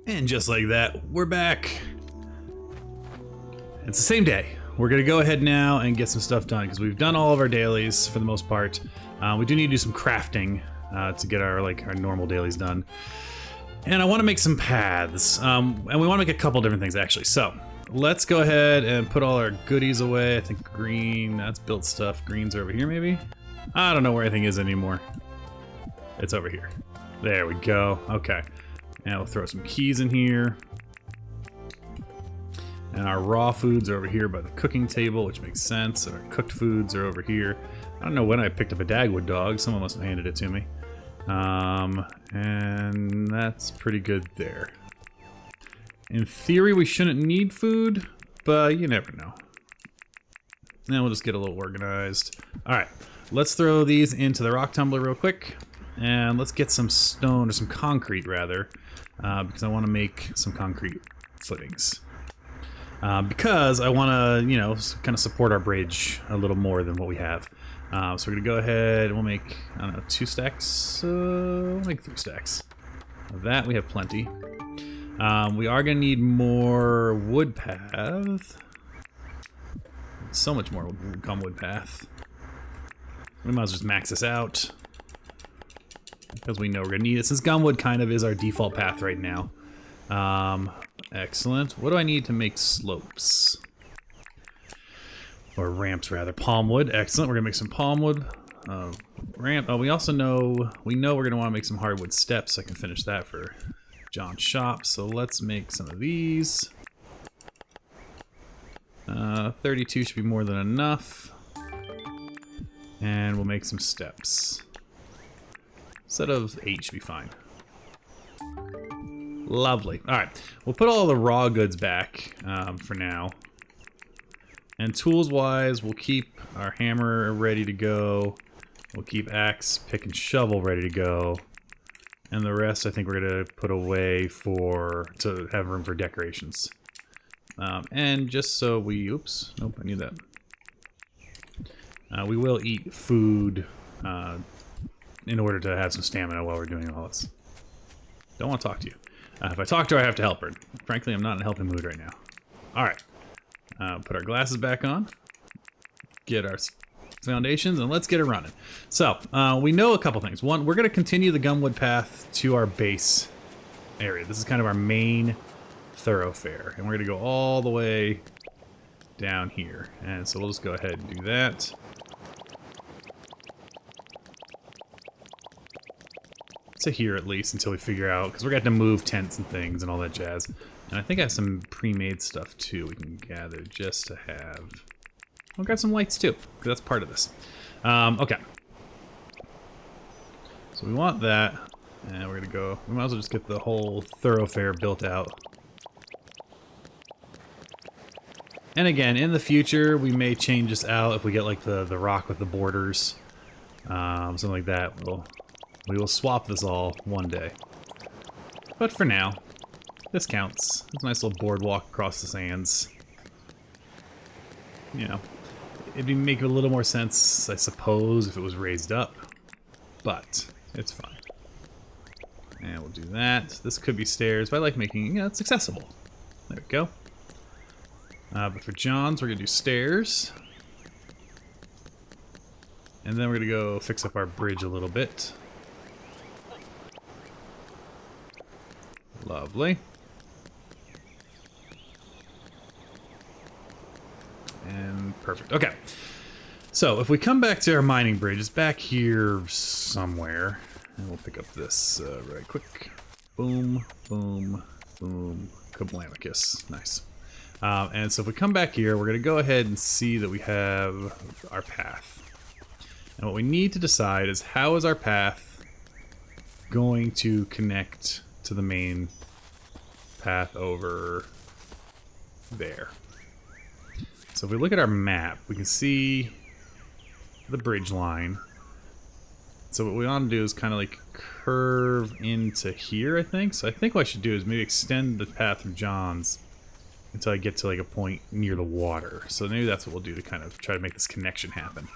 And just like that, we're back. It's the same day. We're gonna go ahead now and get some stuff done because we've done all of our dailies for the most part. We do need to do some crafting to get our normal dailies done. And I want to make some paths, and we want to make a couple different things actually. So let's go ahead and put all our goodies away. I think green, that's built stuff. Greens are over here maybe? I don't know where anything is anymore. It's over here. There we go. Okay. And we'll throw some keys in here. And our raw foods are over here by the cooking table, which makes sense. And our cooked foods are over here. I don't know when I picked up a Dagwood dog. Someone must have handed it to me. And that's pretty good there. In theory, we shouldn't need food, but you never know. Now we'll just get a little organized. All right, let's throw these into the rock tumbler real quick. And let's get some stone, or some concrete rather, because I want to make some concrete footings. Because I want to, you know, kind of support our bridge a little more than what we have. So we're going to go ahead and we'll make, I don't know, 2 stacks? We'll make 3 stacks. Of that, we have plenty. We are going to need more wood path. So much more wood path. We might as well just max this out. Because we know we're going to need it, since gumwood kind of is our default path right now. Excellent. What do I need to make slopes? Or ramps, rather. Palmwood. Excellent. We're going to make some palmwood. Ramp. Oh, we also know... we're going to want to make some hardwood steps. I can finish that for John's shop. So let's make some of these. 32 should be more than enough. And we'll make some steps. Instead of 8 should be fine. Lovely. All right, we'll put all the raw goods back for now. And tools-wise, we'll keep our hammer ready to go. We'll keep axe, pick, and shovel ready to go. And the rest, I think we're gonna put away to have room for decorations. And just so we, oops, nope, I need that. We will eat food in order to have some stamina while we're doing all this. Don't want to talk to you. If I talk to her, I have to help her. Frankly, I'm not in a helping mood right now. All right. Put our glasses back on. Get our foundations, and let's get it running. So, we know a couple things. One, we're going to continue the gumwood path to our base area. This is kind of our main thoroughfare. And we're going to go all the way down here. And so we'll just go ahead and do that. To here at least until we figure out, because we're going to have to move tents and things and all that jazz. And I think I have some pre-made stuff too we can gather just to have. We'll grab some lights too, because that's part of this. Okay. So we want that, and we're going to go, we might as well just get the whole thoroughfare built out. And again, in the future, we may change this out if we get like the rock with the borders. Something like that. We will swap this all one day. But for now, this counts. It's a nice little boardwalk across the sands. You know, it'd make a little more sense, I suppose, if it was raised up. But it's fine. And we'll do that. This could be stairs, but I like making, you know, it's accessible. There we go. But for John's, we're going to do stairs. And then we're going to go fix up our bridge a little bit. Lovely. And perfect. Okay. So if we come back to our mining bridge, it's back here somewhere. And we'll pick up this right quick. Boom, boom, boom. Kablamicus. Nice. And so if we come back here, we're going to go ahead and see that we have our path. And what we need to decide is how is our path going to connect to the main path over there. So if we look at our map, we can see the bridge line. So what we want to do is kind of like curve into here, I think. So I think what I should do is maybe extend the path from John's until I get to like a point near the water. So maybe that's what we'll do to kind of try to make this connection happen.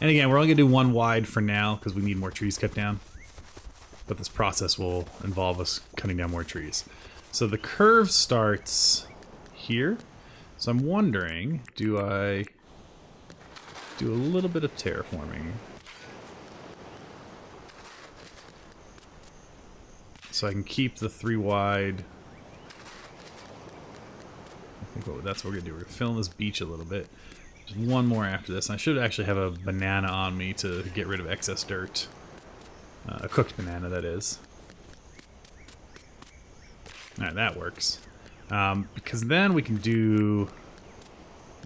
And again, we're only going to do one wide for now because we need more trees cut down. But this process will involve us cutting down more trees. So the curve starts here. So I'm wondering, do I do a little bit of terraforming? So I can keep the 3 wide. I think that's what we're gonna do. We're gonna fill in this beach a little bit. Just one more after this. And I should actually have a banana on me to get rid of excess dirt. A cooked banana, that is. Alright, that works. Because then we can do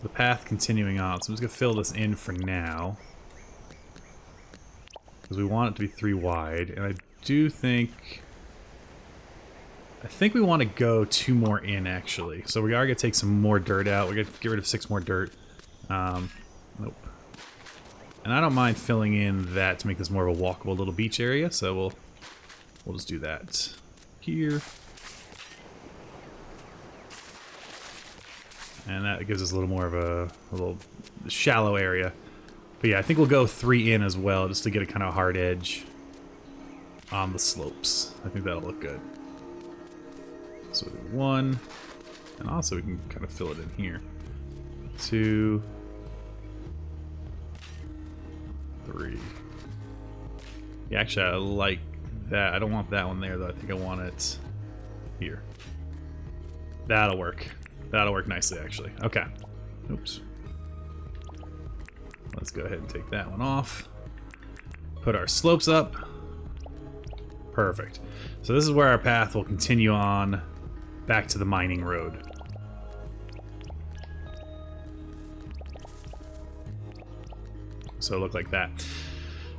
the path continuing on. So I'm just going to fill this in for now. Because we want it to be 3 wide. And I do think... I think we want to go 2 more in, actually. So we are going to take some more dirt out. We're going to get rid of 6 more dirt. Nope. And I don't mind filling in that to make this more of a walkable little beach area. So we'll just do that here. And that gives us a little more of a little shallow area. But yeah, I think we'll go 3 in as well, just to get a kind of hard edge on the slopes. I think that'll look good. So we'll do 1, and also we can kind of fill it in here. 2, 3. Yeah, actually I like that. I don't want that one there though. I think I want it here. That'll work. That'll work nicely, actually. Okay. Oops. Let's go ahead and take that one off. Put our slopes up. Perfect. So this is where our path will continue on back to the mining road. So it'll look like that.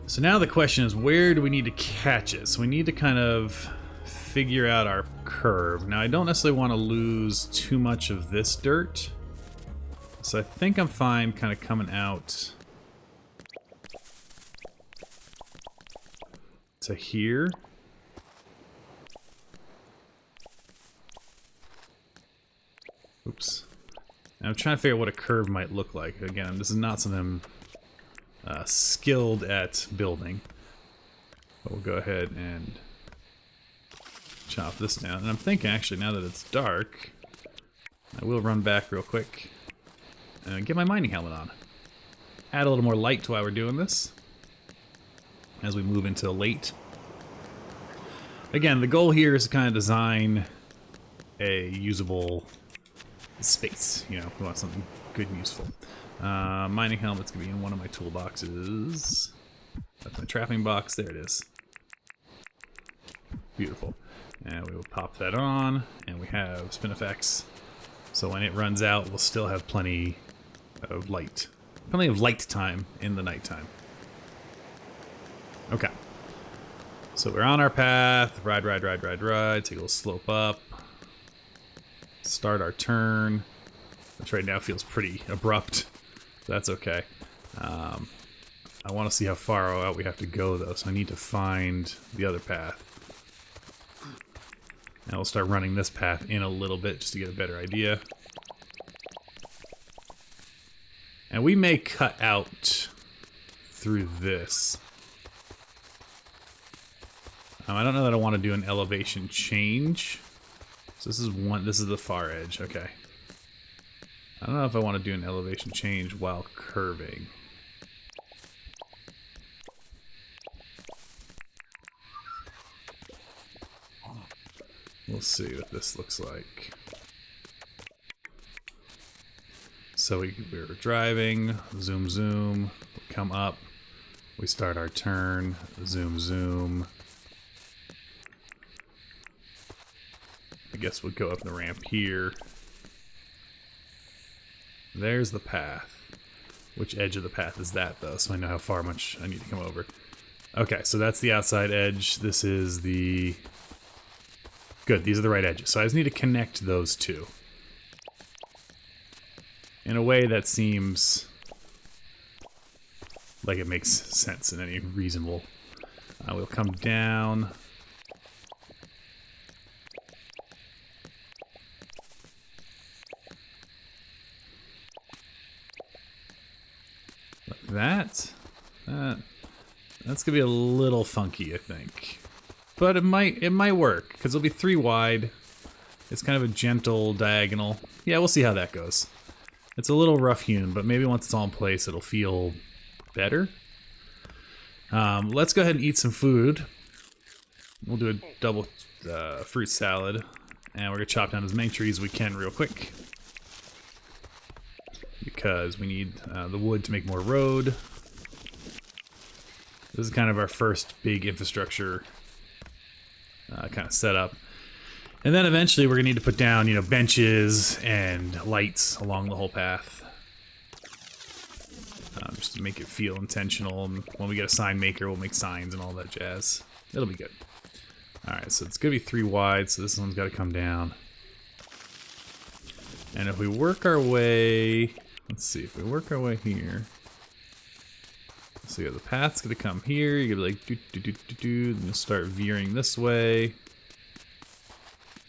So now the question is, where do we need to catch it? So we need to kind of figure out our curve. Now I don't necessarily want to lose too much of this dirt, so I think I'm fine kind of coming out to here. Oops. And I'm trying to figure out what a curve might look like. Again, this is not something I'm skilled at building, but we'll go ahead and chop this down. And I'm thinking, actually, now that it's dark, I will run back real quick and get my mining helmet on. Add a little more light to why we're doing this as we move into late. Again, the goal here is to kind of design a usable space. You know, we want something good and useful. Mining helmet's gonna be in one of my toolboxes. That's my trapping box. There it is. Beautiful. And we will pop that on, and we have spinifex. So when it runs out, we'll still have plenty of light. Plenty of light time in the nighttime. Okay. So we're on our path. Ride. Take a little slope up. Start our turn, which right now feels pretty abrupt. That's okay. I want to see how far out we have to go, though, so I need to find the other path. And we'll start running this path in a little bit just to get a better idea. And we may cut out through this. I don't know that I want to do an elevation change. So this is the far edge, okay. I don't know if I want to do an elevation change while curving. We'll see what this looks like. So we're driving, zoom, we come up, we start our turn, zoom. I guess we'll go up the ramp here. There's the path. Which edge of the path is that, though, so I know how much I need to come over. Okay, so that's the outside edge. This is the... Good, these are the right edges. So I just need to connect those two in a way that seems like it makes sense in any reasonable. We'll come down. Like that. That's gonna be a little funky, I think. But it might work, because it'll be 3 wide. It's kind of a gentle diagonal. Yeah, we'll see how that goes. It's a little rough hewn, but maybe once it's all in place, it'll feel better. Let's go ahead and eat some food. We'll do a double fruit salad, and we're gonna chop down as many trees as we can real quick because we need the wood to make more road. This is kind of our first big infrastructure kind of setup. And then eventually we're gonna need to put down, you know, benches and lights along the whole path. Just to make it feel intentional. And when we get a sign maker, we'll make signs and all that jazz. It'll be good. Alright, so it's gonna be 3 wide, so this one's gotta come down. And if we work our way, let's see, if we work our way here. So yeah, the path's gonna come here, you're gonna be like then you'll start veering this way.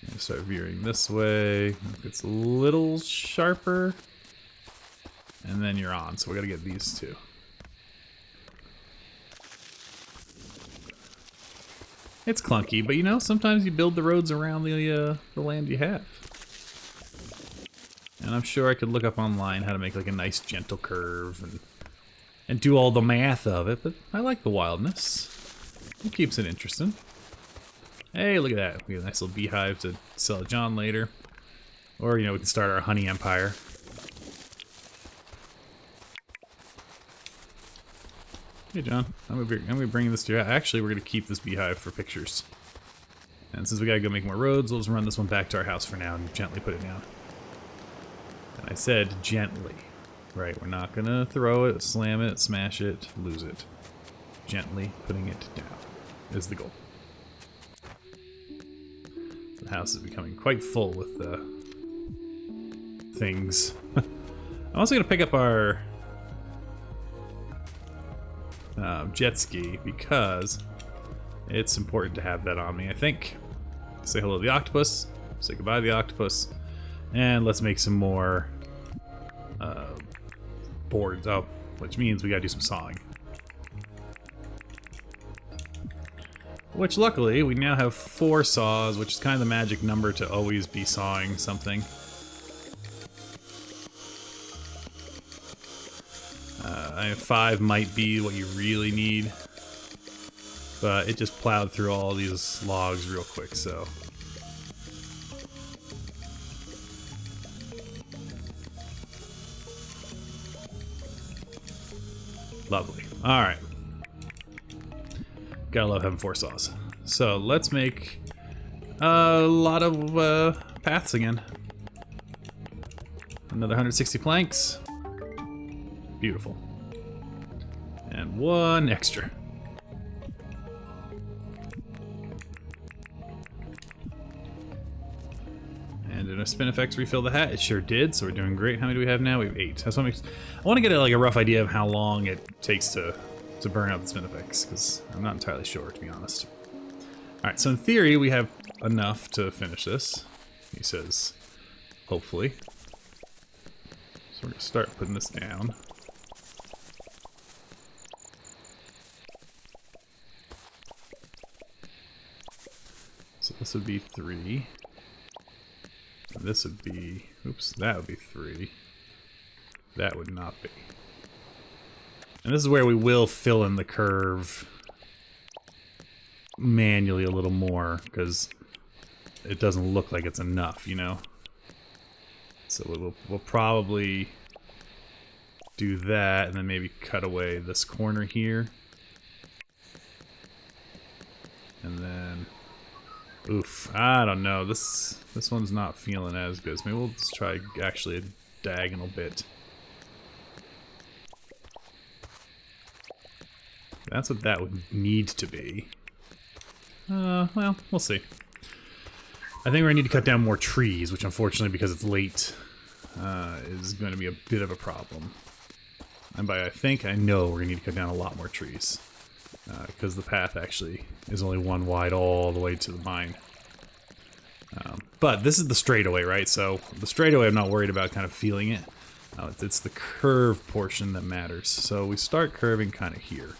And start veering this way. If it's a little sharper. And then you're on, so we gotta get these two. It's clunky, but you know, sometimes you build the roads around the land you have. And I'm sure I could look up online how to make like a nice gentle curve and do all the math of it, but I like the wildness. It keeps it interesting. Hey, look at that. We have a nice little beehive to sell to John later. Or, you know, we can start our honey empire. Hey, John. I'm gonna bring this to you. Actually, we're gonna keep this beehive for pictures. And since we gotta go make more roads, we'll just run this one back to our house for now and gently put it down. And I said gently. Right, we're not gonna throw it, slam it, smash it, lose it. Gently putting it down is the goal. The house is becoming quite full with things. I'm also gonna pick up our jet ski because it's important to have that on me, I think. Say hello to the octopus, say goodbye to the octopus, and let's make some more boards. Oh, which means we gotta do some sawing. Which luckily, we now have 4 saws, which is kind of the magic number to always be sawing something. I mean, 5 might be what you really need, but it just plowed through all these logs real quick, so. Lovely. Alright. Gotta love having 4 saws. So let's make a lot of paths again. Another 160 planks. Beautiful. And 1 extra. And did a spin effects refill the hat? It sure did, so we're doing great. How many do we have now? We have 8. I want to get like a rough idea of how long it takes to burn out the spin effects, because I'm not entirely sure, to be honest. Alright, so in theory, we have enough to finish this. He says, hopefully. So we're going to start putting this down. So this would be 3. And this would be, oops, that would be 3. That would not be. And this is where we will fill in the curve manually a little more, because it doesn't look like it's enough, you know? So we'll probably do that, and then maybe cut away this corner here. And then, oof, I don't know, this one's not feeling as good. So maybe we'll just try actually a diagonal bit. That's what that would need to be. Well, we'll see. I think we're gonna need to cut down more trees, which unfortunately, because it's late, is going to be a bit of a problem. And by I know we're gonna need to cut down a lot more trees. Because the path actually is only 1 wide all the way to the mine. But this is the straightaway, right? So the straightaway I'm not worried about kind of feeling it. It's the curve portion that matters. So we start curving kind of here.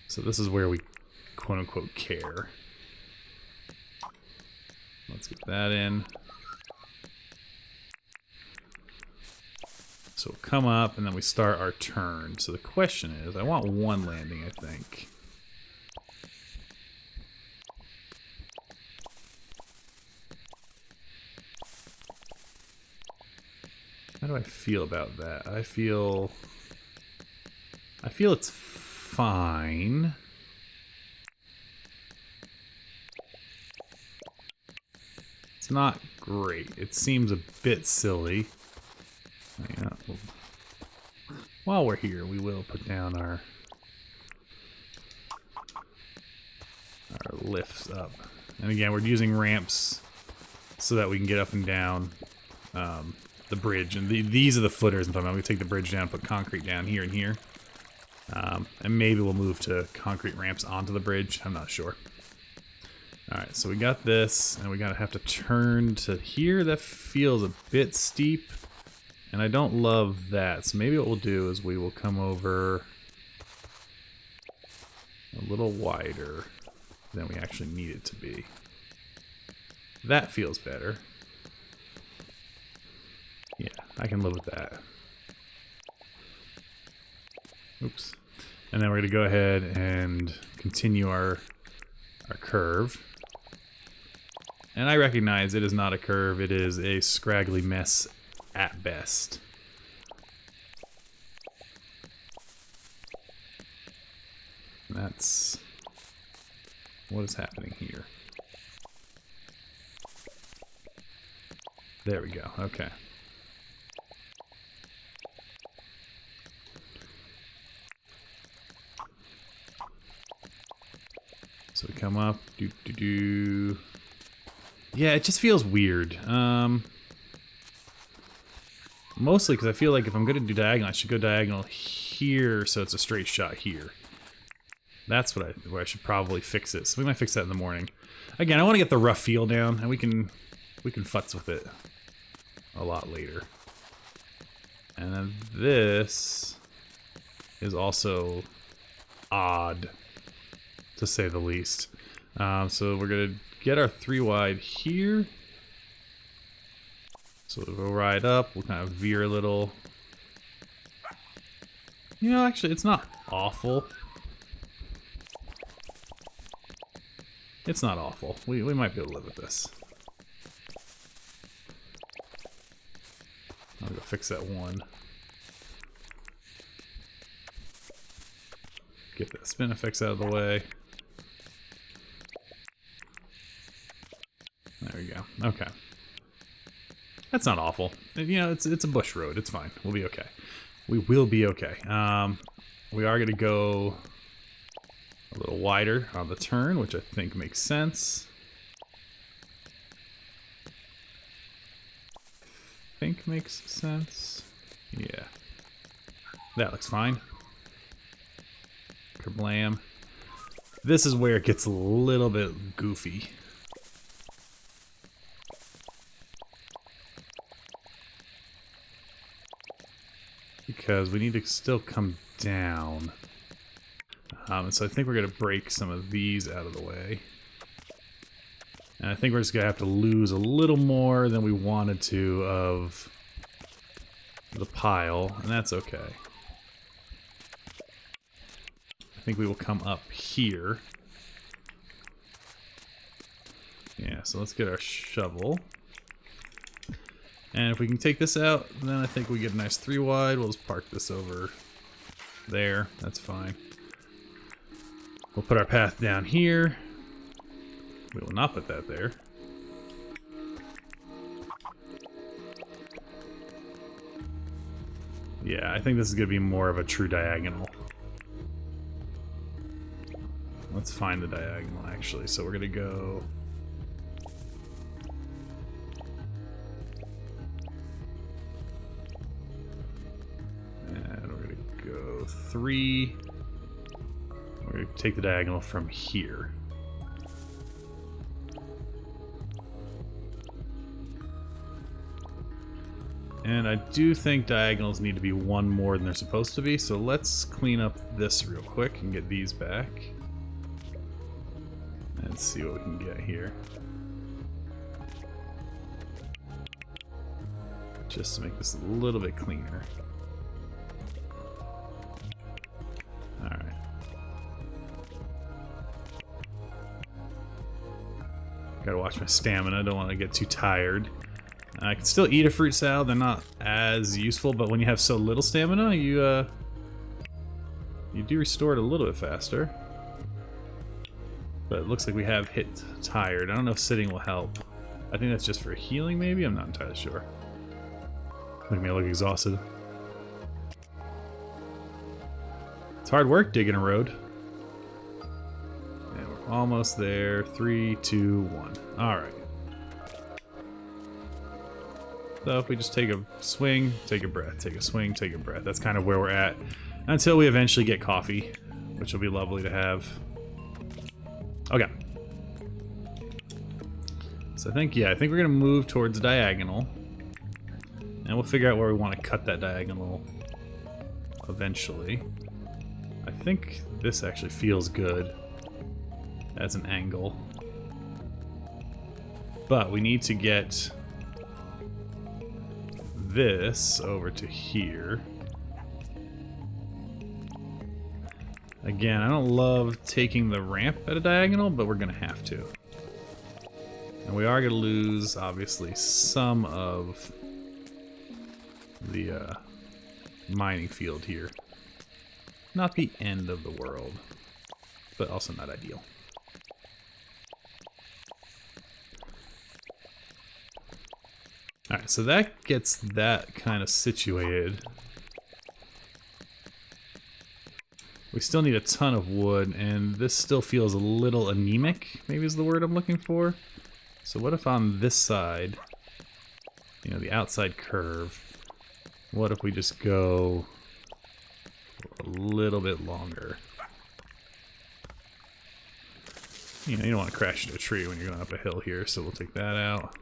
So this is where we quote-unquote care. Let's get that in. So we'll come up, and then we start our turn. So the question is, I want one landing, I think. How do I feel about that? I feel it's fine. It's not great. It seems a bit silly. Yeah, while we're here, we will put down our lifts up. And again, we're using ramps so that we can get up and down the bridge. And these are the footers I'm talking about. We take the bridge down, put concrete down here and here. And maybe we'll move to concrete ramps onto the bridge. I'm not sure. Alright, so we got this, and we gotta have to turn to here. That feels a bit steep, and I don't love that. So maybe what we'll do is we will come over a little wider than we actually need it to be. That feels better. Yeah, I can live with that. Oops. And then we're gonna go ahead and continue our curve. And I recognize it is not a curve, it is a scraggly mess at best. That's what is happening here. There we go, okay. So we come up, Yeah, it just feels weird. Mostly because I feel like if I'm going to do diagonal, I should go diagonal here so it's a straight shot here. That's where I should probably fix it. So we might fix that in the morning. Again, I want to get the rough feel down, and we can futz with it a lot later. And then this is also odd, to say the least. So we're gonna get our 3 wide here. So we'll go right up, we'll kind of veer a little. You know, actually, it's not awful. It's not awful. We might be able to live with this. I'll go fix that one. Get that spin effects out of the way. There we go. Okay. That's not awful. You know, it's a bush road. It's fine. We'll be okay. We will be okay. We are going to go a little wider on the turn, which I think makes sense. Makes sense. Yeah. That looks fine. Kablam. This is where it gets a little bit goofy. Because we need to still come down. So I think we're going to break some of these out of the way. And I think we're just going to have to lose a little more than we wanted to of the pile, and that's okay. I think we will come up here. Yeah, so let's get our shovel. And if we can take this out, then I think we get a nice 3 wide. We'll just park this over there. That's fine. We'll put our path down here. We will not put that there. Yeah, I think this is going to be more of a true diagonal. Let's find the diagonal, actually. So we're going to go... And we're going to go 3. We're going to take the diagonal from here. And I do think diagonals need to be 1 more than they're supposed to be, so let's clean up this real quick and get these back. Let's see what we can get here. Just to make this a little bit cleaner. Alright. Gotta watch my stamina, don't want to get too tired. I can still eat a fruit salad, they're not as useful, but when you have so little stamina, you do restore it a little bit faster. But it looks like we have hit tired. I don't know if sitting will help. I think that's just for healing, maybe? I'm not entirely sure. Look at me, I look exhausted. It's hard work digging a road. And we're almost there. 3, 2, 1. Alright. So if we just take a swing, take a breath, take a swing, take a breath. That's kind of where we're at. Until we eventually get coffee, which will be lovely to have. Okay. So I think we're gonna move towards diagonal. And we'll figure out where we want to cut that diagonal eventually. I think this actually feels good as an angle. But we need to get this over to here. Again, I don't love taking the ramp at a diagonal, but we're gonna have to. And we are gonna lose, obviously, some of the mining field here. Not the end of the world, but also not ideal. Alright, so that gets that kind of situated. We still need a ton of wood, and this still feels a little anemic, maybe is the word I'm looking for. So what if on this side, you know, the outside curve, what if we just go a little bit longer? You know, you don't want to crash into a tree when you're going up a hill here, so we'll take that out.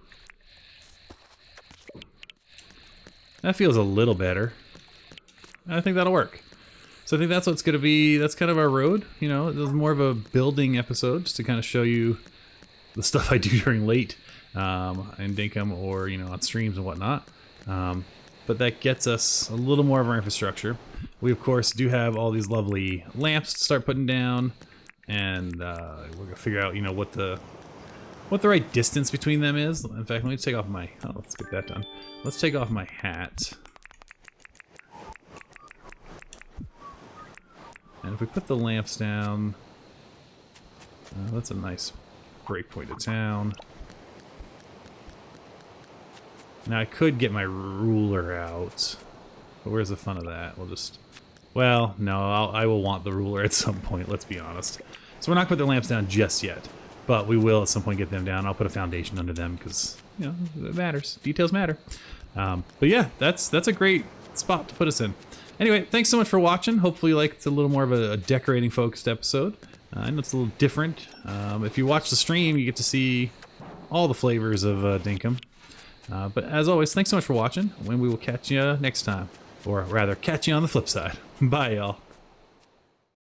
That feels a little better. I think that'll work. So I think that's what's going to be, that's kind of our road. You know, it was more of a building episode just to kind of show you the stuff I do during late in Dinkum or, you know, on streams and whatnot. But that gets us a little more of our infrastructure. We, of course, do have all these lovely lamps to start putting down. And we're going to figure out, you know, what the right distance between them is. In fact, let me take off my... Oh, let's get that done. Let's take off my hat. And if we put the lamps down... that's a nice breakpoint of town. Now, I could get my ruler out. But where's the fun of that? We'll just... Well, no, I will want the ruler at some point, let's be honest. So we're not going to put the lamps down just yet. But we will at some point get them down. I'll put a foundation under them because, you know, it matters. Details matter. But yeah, that's a great spot to put us in. Anyway, thanks so much for watching. Hopefully you liked a little more of a decorating focused episode. I know it's a little different. If you watch the stream, you get to see all the flavors of Dinkum. But as always, thanks so much for watching. When we will catch you next time. Or rather, catch you on the flip side. Bye, y'all.